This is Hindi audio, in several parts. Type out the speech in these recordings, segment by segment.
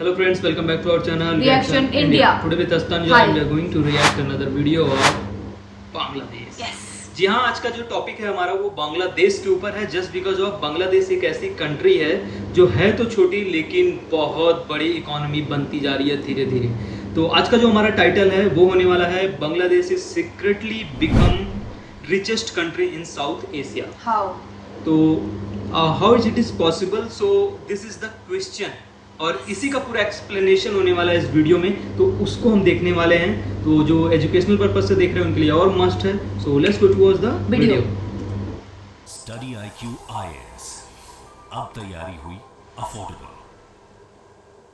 Hello friends, welcome back to our channel Reaction India. Today with us Tanja Hi. and we are going to react another video of Bangladesh. Yes. जी हाँ, आज का जो टॉपिक है हमारा वो बांग्लादेश के ऊपर है। जस्ट बिकॉज ऑफ बांग्लादेश एक ऐसी कंट्री है जो है तो छोटी लेकिन बहुत बड़ी इकोनॉमी बनती जा रही है धीरे धीरे। तो आज का जो हमारा टाइटल है वो होने वाला है Bangladesh is secretly become richest country in south Asia. How? तो how is it is possible, so this is the question और इसी का पूरा एक्सप्लेनेशन होने वाला है इस वीडियो में। तो उसको हम देखने वाले हैं। तो जो एजुकेशनल पर्पज से देख रहे हैं उनके लिए और मस्ट है। So let's go towards the video. Study IQ IAS, अब तैयारी हुई अफोर्डेबल।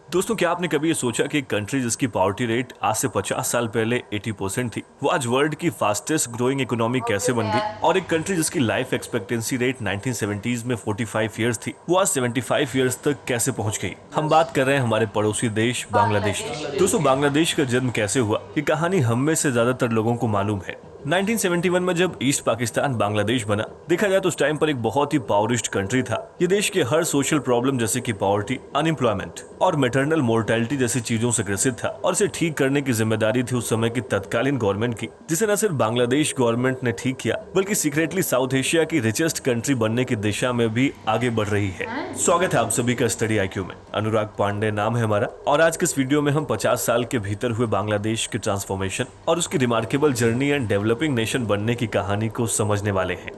दोस्तों, क्या आपने कभी ये सोचा कि एक कंट्री जिसकी पॉवर्टी रेट आज से 50 साल पहले 80% थी, वो आज वर्ल्ड की फास्टेस्ट ग्रोइंग इकोनॉमी कैसे बन गई? और एक कंट्री जिसकी लाइफ एक्सपेक्टेंसी रेट 1970s में 45 इयर्स थी, वो आज 75 इयर्स तक कैसे पहुंच गई? हम बात कर रहे हैं हमारे पड़ोसी देश बांग्लादेश की। दोस्तों, बांग्लादेश का जन्म कैसे हुआ, ये कहानी हम में से ज्यादातर लोगों को मालूम है। 1971 में जब ईस्ट पाकिस्तान बांग्लादेश बना, देखा जाए तो उस टाइम पर एक बहुत ही पावरिस्ट कंट्री था। ये देश के हर सोशल प्रॉब्लम जैसे कि पॉवर्टी, अनएम्प्लॉयमेंट और मैटरनल मोर्टेलिटी जैसी चीजों से ग्रसित था और इसे ठीक करने की जिम्मेदारी थी उस समय की तत्कालीन गवर्नमेंट की, जिसे न सिर्फ बांग्लादेश गवर्नमेंट ने ठीक किया बल्कि सीक्रेटली साउथ एशिया की रिचेस्ट कंट्री बनने की दिशा में भी आगे बढ़ रही है। स्वागत है आप सभी का स्टडी IQ में। अनुराग पांडे नाम है हमारा और आज के इस वीडियो में हम 50 साल के भीतर हुए बांग्लादेश के ट्रांसफॉर्मेशन और उसकी remarkable journey and developing nation बनने की कहानी को समझने वाले हैं।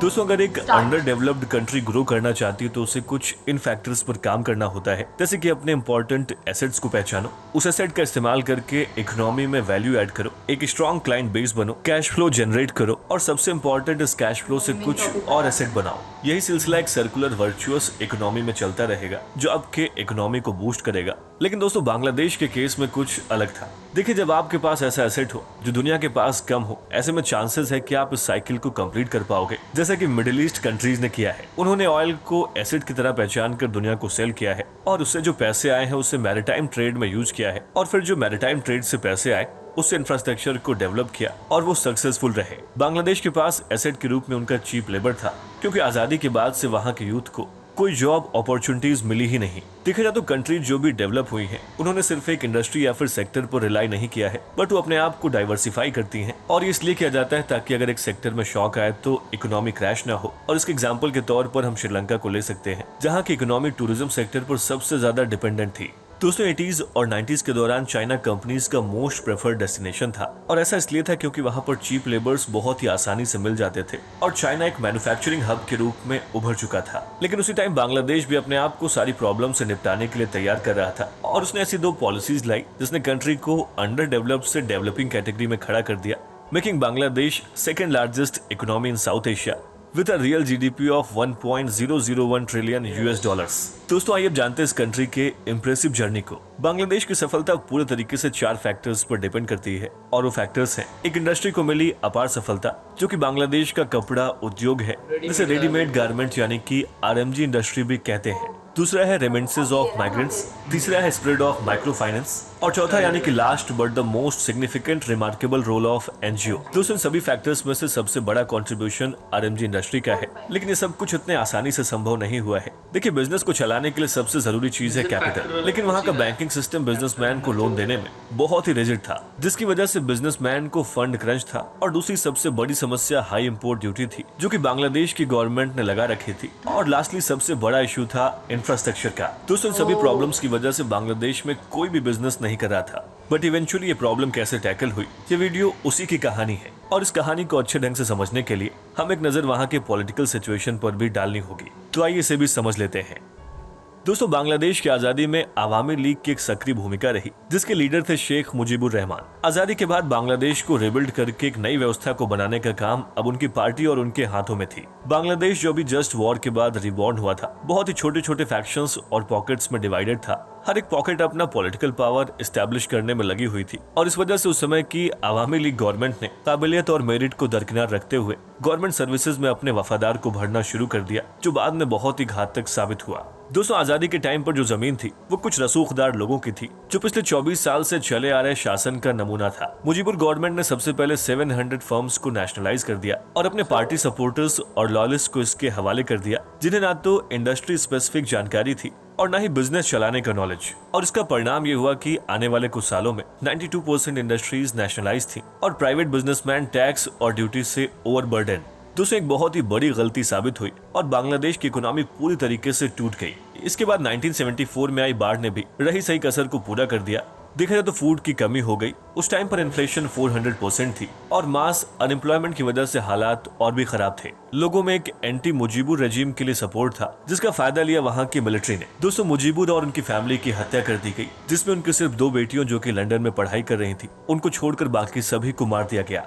दोस्तों, अगर एक अंडर डेवलप्ड कंट्री ग्रो करना चाहती है तो उसे कुछ इन फैक्टर्स पर काम करना होता है, जैसे कि अपने इंपॉर्टेंट एसेट्स को पहचानो, उस एसेट का इस्तेमाल करके इकोनॉमी में वैल्यू ऐड करो, एक स्ट्रॉन्ग क्लाइंट बेस बनो, कैश फ्लो जनरेट करो और सबसे इंपॉर्टेंट इस कैश फ्लो से कुछ और एसेट बनाओ। यही सिलसिला एक सर्कुलर वर्चुअस इकोनॉमी में चलता रहेगा जो आपके इकोनॉमी को बूस्ट करेगा। लेकिन दोस्तों, बांग्लादेश के केस में कुछ अलग था। देखिए, जब आपके पास ऐसा एसेट हो जो दुनिया के पास कम हो, ऐसे में चांसेस है कि आप इस साइकिल को कंप्लीट कर पाओगे, जैसा कि मिडिल ईस्ट कंट्रीज ने किया है। उन्होंने ऑयल को एसेट की तरह पहचान कर दुनिया को सेल किया है और उससे जो पैसे आए हैं उसे मैरिटाइम ट्रेड में यूज किया है और फिर जो मैरिटाइम ट्रेड से पैसे आए उससे इंफ्रास्ट्रक्चर को डेवलप किया और वो सक्सेसफुल रहे। बांग्लादेश के पास एसेट के रूप में उनका चीप लेबर था, क्योंकि आजादी के बाद से वहाँ के यूथ को कोई जॉब अपॉर्चुनिटीज मिली ही नहीं। देखा जाए तो कंट्री जो भी डेवलप हुई है, उन्होंने सिर्फ एक इंडस्ट्री या फिर सेक्टर पर रिलाई नहीं किया है, बट वो अपने आप को डाइवर्सिफाई करती हैं। और ये इसलिए किया जाता है ताकि अगर एक सेक्टर में शॉक आए तो इकोनॉमी क्रैश ना हो। और इसके एग्जाम्पल के तौर पर हम श्रीलंका को ले सकते हैं, जहाँ की इकोनॉमी टूरिज्म सेक्टर पर सबसे ज्यादा डिपेंडेंट थी। दोस्तों, 80s और 90s के दौरान चाइना कंपनीज का मोस्ट प्रेफर्ड डेस्टिनेशन था और ऐसा इसलिए था क्योंकि वहां पर चीप लेबर्स बहुत ही आसानी से मिल जाते थे और चाइना एक मैन्युफैक्चरिंग हब के रूप में उभर चुका था। लेकिन उसी टाइम बांग्लादेश भी अपने आप को सारी प्रॉब्लम से निपटाने के लिए तैयार कर रहा था और उसने ऐसी दो पॉलिसीज लाई जिसने कंट्री को अंडर डेवलप्ड से डेवलपिंग कैटेगरी में खड़ा कर दिया, making Bangladesh second largest economy in south Asia with a real GDP of 1.001 trillion $। दोस्तों, आइए अब जानते हैं इस कंट्री के इम्प्रेसिव जर्नी को। बांग्लादेश की सफलता पूरे तरीके से 4 फैक्टर्स पर डिपेंड करती है और वो फैक्टर्स हैं: एक इंडस्ट्री को मिली अपार सफलता जो कि बांग्लादेश का कपड़ा उद्योग है, जिसे रेडीमेड गारमेंट यानी कि RMG इंडस्ट्री भी कहते हैं। दूसरा है रेमिटेंसेस ऑफ माइग्रेंट्स, तीसरा है स्प्रेड ऑफ माइक्रो फाइनेंस और चौथा यानी कि last but the most significant remarkable role of NGO। दोस्तों, इन सभी फैक्टर्स में से सबसे बड़ा कंट्रीब्यूशन RMG इंडस्ट्री का है, लेकिन ये सब कुछ इतने आसानी से संभव नहीं हुआ है। देखिए, बिजनेस को चलाने के लिए सबसे जरूरी चीज है कैपिटल, लेकिन वहाँ का बैंकिंग सिस्टम बिजनेसमैन को लोन देने में बहुत ही रिजिड था, जिसकी वजह से बिजनेसमैन को फंड क्रंच था। और दूसरी सबसे बड़ी समस्या हाई इंपोर्ट ड्यूटी थी जो कि बांग्लादेश की गवर्नमेंट ने लगा रखी थी। और लास्टली सबसे बड़ा इशू था इंफ्रास्ट्रक्चर का। दोस्तों, इन सभी प्रॉब्लम्स की वजह से बांग्लादेश में कोई भी बिजनेस नहीं कर रहा था। बट इवेंचुअली ये प्रॉब्लम कैसे टैकल हुई, ये वीडियो उसी की कहानी है और इस कहानी को अच्छे ढंग से समझने के लिए हम एक नजर वहाँ के पॉलिटिकल सिचुएशन पर भी डालनी होगी। तो आइए इसे भी समझ लेते हैं। दोस्तों, बांग्लादेश की आजादी में आवामी लीग की एक सक्रिय भूमिका रही, जिसके लीडर थे शेख मुजीबुर रहमान। आजादी के बाद बांग्लादेश को रिबिल्ड करके एक नई व्यवस्था को बनाने का काम अब उनकी पार्टी और उनके हाथों में थी। बांग्लादेश जो भी जस्ट वॉर के बाद रिबॉर्न हुआ था, बहुत ही छोटे छोटे फैक्शंस और पॉकेट्स में डिवाइडेड था। हर एक पॉकेट अपना पॉलिटिकल पावर एस्टैब्लिश करने में लगी हुई थी और इस वजह से उस समय की आवामी लीग गवर्नमेंट ने काबिलियत और मेरिट को दरकिनार रखते हुए गवर्नमेंट सर्विसेज में अपने वफादार को भरना शुरू कर दिया, जो बाद में बहुत ही घातक साबित हुआ। दोस्तों आजादी के टाइम पर जो जमीन थी वो कुछ रसूखदार लोगों की थी जो पिछले 24 साल से चले आ रहे शासन का नमूना था। मुजीबुर गवर्नमेंट ने सबसे पहले 700 फर्म्स को नेशनलाइज कर दिया और अपने पार्टी सपोर्टर्स और लॉयलिस्ट को इसके हवाले कर दिया, जिन्हें ना तो इंडस्ट्री स्पेसिफिक जानकारी थी और ना ही बिजनेस चलाने का नॉलेज। और इसका परिणाम ये हुआ कि आने वाले कुछ सालों में 92% इंडस्ट्रीज नेशनलाइज थी और प्राइवेट बिजनेसमैन टैक्स और ड्यूटी से ओवरबर्डन। दोस्तों एक बहुत ही बड़ी गलती साबित हुई और बांग्लादेश की इकोनॉमी पूरी तरीके से टूट गई। इसके बाद 1974 में आई बाढ़ ने भी रही सही कसर को पूरा कर दिया। देखा जाए तो फूड की कमी हो गई। उस टाइम पर इन्फ्लेशन 400% थी और मास अनएम्प्लॉयमेंट की वजह से हालात और भी खराब थे। लोगों में एक एंटी मुजीबुर रेजिम के लिए सपोर्ट था, जिसका फायदा लिया वहाँ की मिलिट्री ने। दोस्तों मुजीबुर और उनकी फैमिली की हत्या कर दी गई, जिसमें उनकी सिर्फ 2 बेटियों जो कि लंदन में पढ़ाई कर रही थी, उनको छोड़कर बाकी सभी को मार दिया गया।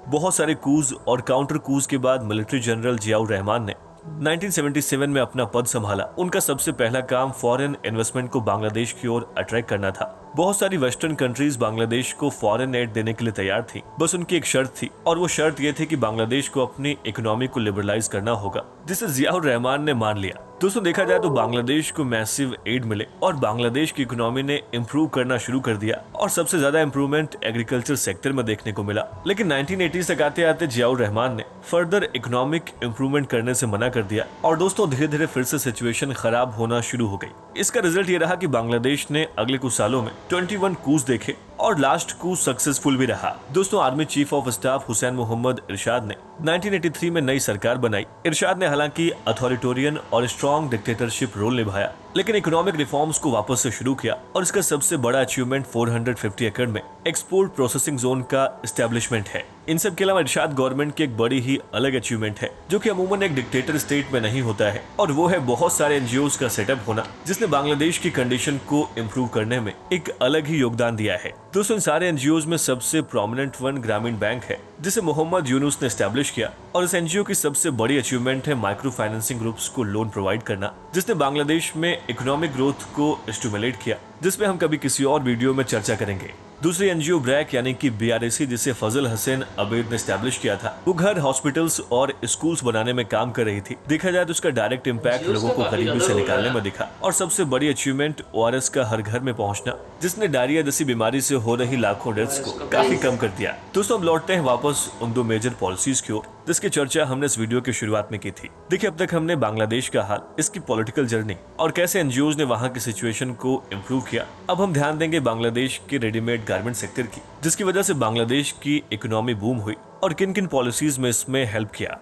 बहुत सारे कूज और काउंटर कूज के बाद मिलिट्री जनरल जियाउर रहमान ने 1977 में अपना पद संभाला। उनका सबसे पहला काम फॉरेन इन्वेस्टमेंट को बांग्लादेश की ओर अट्रैक्ट करना था। बहुत सारी वेस्टर्न कंट्रीज बांग्लादेश को फॉरेन एड देने के लिए तैयार थी, बस उनकी एक शर्त थी और वो शर्त ये थी कि बांग्लादेश को अपनी इकोनॉमी को लिबरलाइज करना होगा, जिसे जियाउर रहमान ने मान लिया। दोस्तों देखा जाए तो बांग्लादेश को मैसिव एड मिले और बांग्लादेश की इकोनॉमी ने इम्प्रूव करना शुरू कर दिया और सबसे ज्यादा इम्प्रूवमेंट एग्रीकल्चर सेक्टर में देखने को मिला। लेकिन 1980 तक आते आते जियाउर रहमान ने फर्दर इकोनॉमिक इम्प्रूवमेंट करने से मना कर दिया और दोस्तों धीरे धीरे फिर से सिचुएशन खराब होना शुरू हो गई। इसका रिजल्ट ये रहा कि बांग्लादेश ने अगले कुछ सालों में 21 कूच देखे और लास्ट कूच सक्सेसफुल भी रहा। दोस्तों army chief of staff Hussain Muhammad Ershad ने 1983 में नई सरकार बनाई। इरशाद ने हालांकि अथॉरिटेरियन और स्ट्रॉन्ग डिक्टेटरशिप रोल निभाया, लेकिन इकोनॉमिक रिफॉर्म्स को वापस से शुरू किया और इसका सबसे बड़ा अचीवमेंट 450 एकड़ में एक्सपोर्ट प्रोसेसिंग जोन का एस्टेब्लिशमेंट है। इन सब के अलावा इरशाद गवर्नमेंट की एक बड़ी ही अलग अचीवमेंट है जो कि अमूमन एक डिक्टेटर स्टेट में नहीं होता है, और वो है बहुत सारे एनजीओज का सेटअप होना, जिसने बांग्लादेश की कंडीशन को इम्प्रूव करने में एक अलग ही योगदान दिया है। दोस्तों इन सारे एनजीओज में सबसे प्रोमिनेंट वन ग्रामीण बैंक है, जिसे मोहम्मद यूनुस ने एस्टैब्लिश किया, और इस एनजीओ की सबसे बड़ी अचीवमेंट है माइक्रो फाइनेंसिंग ग्रुप्स को लोन प्रोवाइड करना, जिसने बांग्लादेश में इकोनॉमिक ग्रोथ को स्टिमुलेट किया, जिसमें हम कभी किसी और वीडियो में चर्चा करेंगे। दूसरी एनजीओ ब्रैक यानी कि बीआरएसी, जिसे फजल हसन अबेद ने एस्टैब्लिश किया था, वो घर, हॉस्पिटल्स और स्कूल्स बनाने में काम कर रही थी। देखा जाए तो उसका डायरेक्ट इम्पैक्ट लोगों को गरीबी से निकालने में दिखा। और सबसे बड़ी अचीवमेंट ओआरएस का हर घर में पहुंचना, जिसने डायरिया जैसी बीमारी से हो रही लाखों डेथ्स को काफी कम कर दिया। दोस्तों अब लौटते हैं वापस उन 2 मेजर पॉलिसीज की ओर जिसकी चर्चा हमने इस वीडियो की शुरुआत में की थी। देखिए अब तक हमने बांग्लादेश का हाल, इसकी पॉलिटिकल जर्नी और कैसे एनजीओज ने वहां की सिचुएशन को इम्प्रूव किया। अब हम ध्यान देंगे बांग्लादेश के रेडीमेड गारमेंट सेक्टर की, जिसकी वजह से बांग्लादेश की इकोनॉमी बूम हुई और किन किन पॉलिसीज में इसमें हेल्प किया।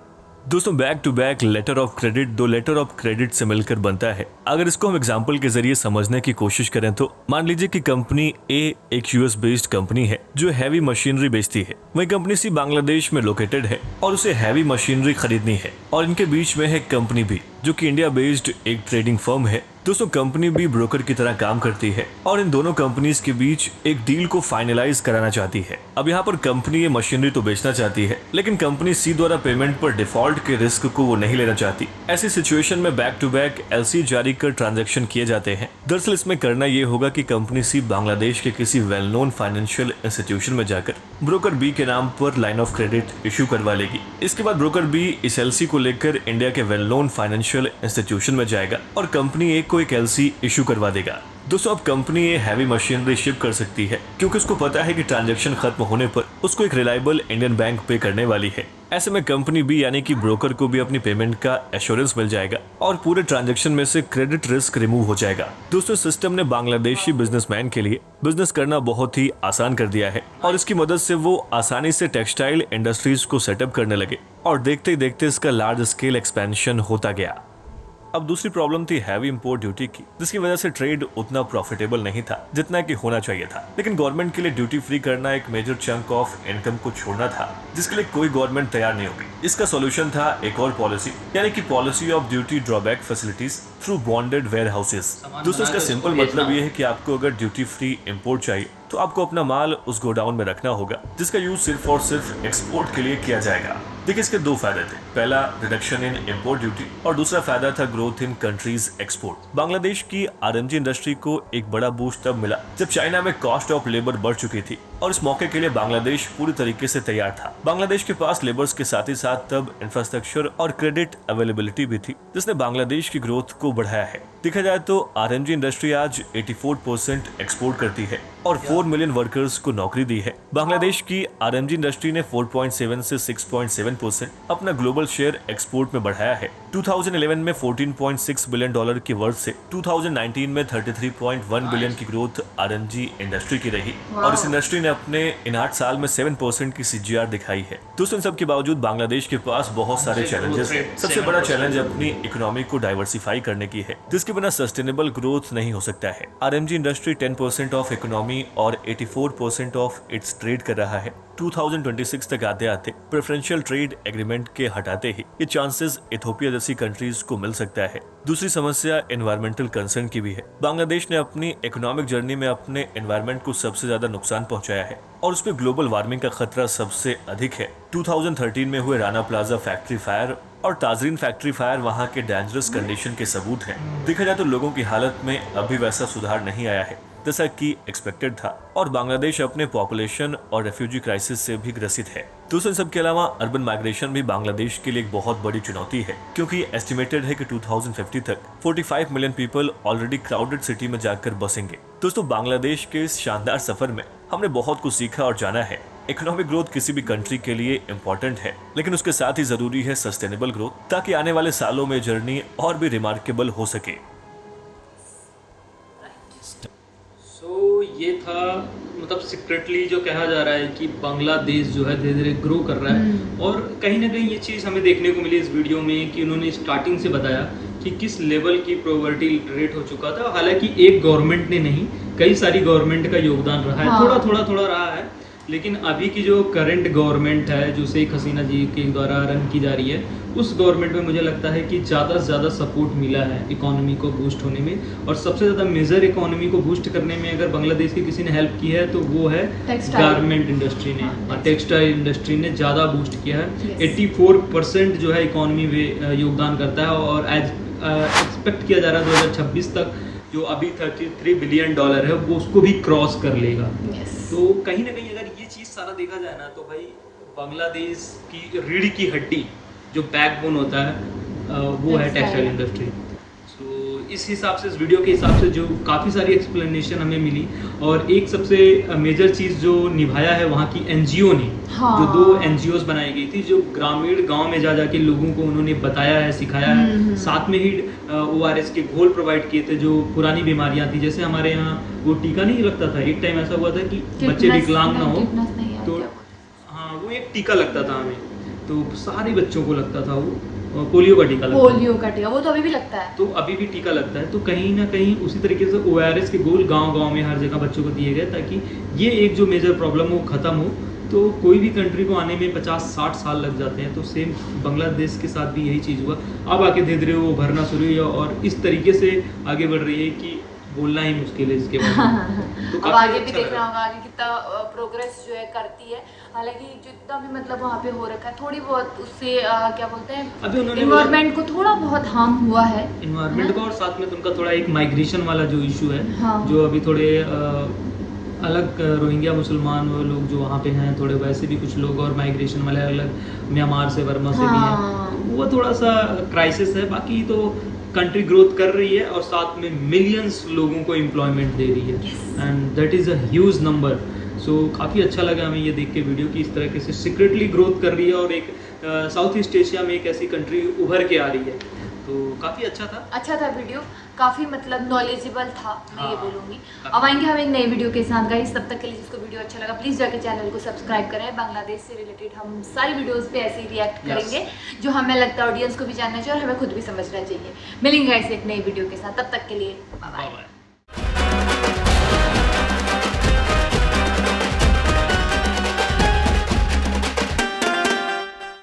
दोस्तों back to back letter of credit 2 letter of credit से मिलकर बनता है। अगर इसको हम एग्जांपल के जरिए समझने की कोशिश करें तो मान लीजिए कि कंपनी ए एक यूएस बेस्ड कंपनी है जो हैवी मशीनरी बेचती है। वही कंपनी सी बांग्लादेश में लोकेटेड है और उसे हैवी मशीनरी खरीदनी है, और इनके बीच में है कंपनी बी जो कि इंडिया बेस्ड एक ट्रेडिंग फर्म है। दोस्तों कंपनी बी ब्रोकर की तरह काम करती है और इन दोनों कंपनीज के बीच एक डील को फाइनलाइज कराना चाहती है। अब यहाँ पर कंपनी ये मशीनरी तो बेचना चाहती है, लेकिन कंपनी सी द्वारा पेमेंट पर डिफॉल्ट के रिस्क को वो नहीं लेना चाहती। ऐसी सिचुएशन में बैक टू बैक एलसी जारी कर ट्रांजैक्शन किए जाते हैं। दरअसल इसमें करना ये होगा कि कंपनी सी बांग्लादेश के किसी वेल नोन फाइनेंशियल इंस्टीट्यूशन में जाकर ब्रोकर बी के नाम पर लाइन ऑफ क्रेडिट इशू करवा लेगी। इसके बाद ब्रोकर बी इस एलसी को लेकर इंडिया के वेल नोन फाइनेंशियल इंस्टीट्यूशन में जाएगा और कंपनी ए को एक एलसी इशू करवा देगा। दोस्तों अब कंपनी ये हैवी मशीनरी शिप कर सकती है क्योंकि उसको पता है कि ट्रांजैक्शन खत्म होने पर उसको एक रिलायबल इंडियन बैंक पे करने वाली है। ऐसे में कंपनी बी यानी कि ब्रोकर को भी अपनी पेमेंट का एश्योरेंस मिल जाएगा और पूरे ट्रांजैक्शन में से क्रेडिट रिस्क रिमूव हो जाएगा। दोस्तों सिस्टम ने बांग्लादेशी बिजनेसमैन के लिए बिजनेस करना बहुत ही आसान कर दिया है और इसकी मदद से वो आसानी से टेक्सटाइल इंडस्ट्रीज को सेटअप करने लगे और देखते ही देखते इसका लार्ज स्केल एक्सपेंशन होता गया। अब दूसरी प्रॉब्लम थी हैवी इंपोर्ट ड्यूटी की, जिसकी वजह से ट्रेड उतना प्रॉफिटेबल नहीं था जितना कि होना चाहिए था। लेकिन गवर्नमेंट के लिए ड्यूटी फ्री करना एक मेजर चंक ऑफ इनकम को छोड़ना था, जिसके लिए कोई गवर्नमेंट तैयार नहीं होगी। इसका सॉल्यूशन था एक और पॉलिसी, यानी कि policy of duty drawback facilities through bonded warehouses. दोस्तों इसका सिंपल मतलब ये है कि आपको अगर ड्यूटी फ्री इंपोर्ट चाहिए तो आपको अपना माल उस गोडाउन में रखना होगा, जिसका यूज सिर्फ और सिर्फ एक्सपोर्ट के लिए किया जाएगा। देखिए इसके 2 फायदे थे, पहला रिडक्शन इन इंपोर्ट ड्यूटी और दूसरा फायदा था growth in countries export. Bangladesh की आरएमजी इंडस्ट्री को एक बड़ा बूस्ट तब मिला जब चाइना में कॉस्ट ऑफ लेबर बढ़ चुकी थी और इस मौके के लिए बांग्लादेश पूरी तरीके से तैयार था। बांग्लादेश के पास लेबर्स के साथ ही साथ तब इंफ्रास्ट्रक्चर और क्रेडिट अवेलेबिलिटी भी थी, जिसने बांग्लादेश की ग्रोथ को बढ़ाया है। देखा जाए तो आरएमजी इंडस्ट्री आज 84% एक्सपोर्ट करती है और 4 मिलियन वर्कर्स को नौकरी दी है। बांग्लादेश की आरएमजी इंडस्ट्री ने 4.7 से 6.7% अपना ग्लोबल शेयर एक्सपोर्ट में बढ़ाया है। 2011 में $14.6 बिलियन की वर्थ से 2019 में 33.1 बिलियन की ग्रोथ आरएमजी इंडस्ट्री की रही और इस इंडस्ट्री ने अपने इन 8 साल में 7% की सीजीआर दिखाई है। दोस्तों, इन सब के बावजूद बांग्लादेश के पास बहुत सारे चैलेंजेस हैं। सबसे बड़ा चैलेंज अपनी इकोनॉमी को डाइवर्सिफाई करने की है, जिसके बिना सस्टेनेबल ग्रोथ नहीं हो सकता है। आरएमजी इंडस्ट्री 10% ऑफ इकोनॉमी और 84% ऑफ इट्स ट्रेड कर रहा है। 2026 तक आते आते प्रेफरेंशियल ट्रेड एग्रीमेंट के हटाते ही ये चांसेस इथोपिया जैसी कंट्रीज को मिल सकता है। दूसरी समस्या एनवायरमेंटल कंसर्न की भी है। बांग्लादेश ने अपनी इकोनॉमिक जर्नी में अपने एनवायरमेंट को सबसे ज्यादा नुकसान पहुंचाया है और उसमें ग्लोबल वार्मिंग का खतरा सबसे अधिक है। 2013 में हुए राना प्लाजा फैक्ट्री फायर और ताजरीन फैक्ट्री फायर वहां के डेंजरस कंडीशन के सबूत हैं। देखा जाए तो लोगों की हालत में अभी वैसा सुधार नहीं आया है जैसा कि एक्सपेक्टेड था और बांग्लादेश अपने पॉपुलेशन और रेफ्यूजी क्राइसिस से भी ग्रसित है। दूसरे सबके अलावा अर्बन माइग्रेशन भी बांग्लादेश के लिए एक बहुत बड़ी चुनौती है, क्योंकि एस्टिमेटेड है कि 2050 तक 45 million people already crowded city में जाकर बसेंगे। दोस्तों, बांग्लादेश के इस शानदार सफर में हमने बहुत कुछ सीखा और जाना है। इकोनॉमिक ग्रोथ किसी भी कंट्री के लिए इम्पोर्टेंट है, लेकिन उसके साथ ही जरूरी है सस्टेनेबल ग्रोथ, ताकि आने वाले सालों में जर्नी और भी रिमार्केबल हो सके। ये था मतलब सीक्रेटली जो कहा जा रहा है कि बांग्लादेश जो है धीरे धीरे ग्रो कर रहा है और कहीं ना कहीं ये चीज़ हमें देखने को मिली इस वीडियो में कि उन्होंने स्टार्टिंग से बताया कि किस लेवल की पॉवर्टी रेट हो चुका था। हालांकि एक गवर्नमेंट ने नहीं, कई सारी गवर्नमेंट का योगदान रहा है। हाँ। थोड़ा रहा है, लेकिन अभी की जो करंट गवर्नमेंट है जो शेख हसीना जी के द्वारा रन की जा रही है, उस गवर्नमेंट में मुझे लगता है कि ज़्यादा से ज़्यादा सपोर्ट मिला है इकोनॉमी को बूस्ट होने में। और सबसे ज़्यादा मेजर इकोनॉमी को बूस्ट करने में अगर बांग्लादेश की किसी ने हेल्प की है तो वो है गारमेंट इंडस्ट्री ने। टेक्सटाइल इंडस्ट्री ने ज़्यादा बूस्ट किया है। 84% जो है इकोनॉमी में योगदान करता है और एज एक्सपेक्ट किया जा रहा है 2026 तक जो अभी $33 बिलियन है वो उसको भी क्रॉस कर लेगा। तो कहीं ना कहीं अगर ये चीज़ सारा देखा जाए ना तो भाई बांग्लादेश की रीढ़ की हड्डी जो बैकबोन होता है वो है टेक्सटाइल इंडस्ट्री। सो इस हिसाब से, इस वीडियो के हिसाब से जो काफ़ी सारी एक्सप्लेनेशन हमें मिली और एक सबसे मेजर चीज़ जो निभाया है वहाँ की एनजीओ ने। हाँ। जो 2 एनजीओज बनाई गई थी जो ग्रामीण गांव में जा जाके लोगों को उन्होंने बताया है, सिखाया है। साथ में ही ORS के घोल प्रोवाइड किए थे जो पुरानी बीमारियां थी। जैसे हमारे यहाँ वो टीका नहीं लगता था, एक टाइम ऐसा हुआ था कि बच्चे विकलांग ना हो तो हाँ वो एक टीका लगता था हमें, तो सारे बच्चों को लगता था वो पोलियो का टीका लगता है। पोलियो का टीका वो तो अभी भी लगता है, तो अभी भी टीका लगता है। तो कहीं ना कहीं उसी तरीके से ORS के गोल गांव में हर जगह बच्चों को दिए गए ताकि ये एक जो मेजर प्रॉब्लम हो खत्म हो। तो कोई भी कंट्री को आने में 50-60 साल लग जाते हैं, तो सेम बांग्लादेश के साथ भी यही चीज़ हुआ। अब आके धीरे धीरे वो भरना शुरू हुई और इस तरीके से आगे बढ़ रही है कि बोलना ही मुश्किल है इसके बारे में। तो अब आगे भी देखना होगा आगे कितना प्रोग्रेस जो है करती है। हालांकि जितना भी मतलब वहाँ पे हो रखा है थोड़ी बहुत उससे क्या बोलते हैं अभी उन्होंने इन्वायरमेंट को थोड़ा बहुत हार्म हुआ है इन्वायरमेंट को, और साथ में उनका थोड़ा एक माइग्रेशन वाला जो इशू है। हाँ। जो अभी थोड़े अलग रोहिंग्या मुसलमान वो लोग जो वहाँ पे हैं, थोड़े वैसे भी कुछ लोग और माइग्रेशन वाले अलग म्यांमार से वर्मा से भी हैं, वो थोड़ा सा क्राइसिस है। बाकी तो कंट्री ग्रोथ कर रही है और साथ में मिलियंस लोगों को एम्प्लॉयमेंट दे रही है and that is a huge number. So काफ़ी अच्छा लगा हमें ये देख के वीडियो की इस तरह से सीक्रेटली ग्रोथ कर रही है और एक साउथ ईस्ट एशिया में एक ऐसी कंट्री उभर के आ रही है। तो काफ़ी अच्छा था वीडियो, काफ़ी मतलब नॉलेजेबल था, मैं ये बोलूँगी। अब आएंगे हम एक नई वीडियो के साथ गाइस, तब तक के लिए जिसको वीडियो अच्छा लगा प्लीज़ जाके चैनल को सब्सक्राइब करें। बांग्लादेश से रिलेटेड हम सारी वीडियोस पे ऐसे ही रिएक्ट करेंगे जो हमें लगता है ऑडियंस को भी जानना चाहिए और हमें खुद भी समझना चाहिए। मिलेंगे गाइस एक नई वीडियो के साथ, तब तक के लिए बाय बाय।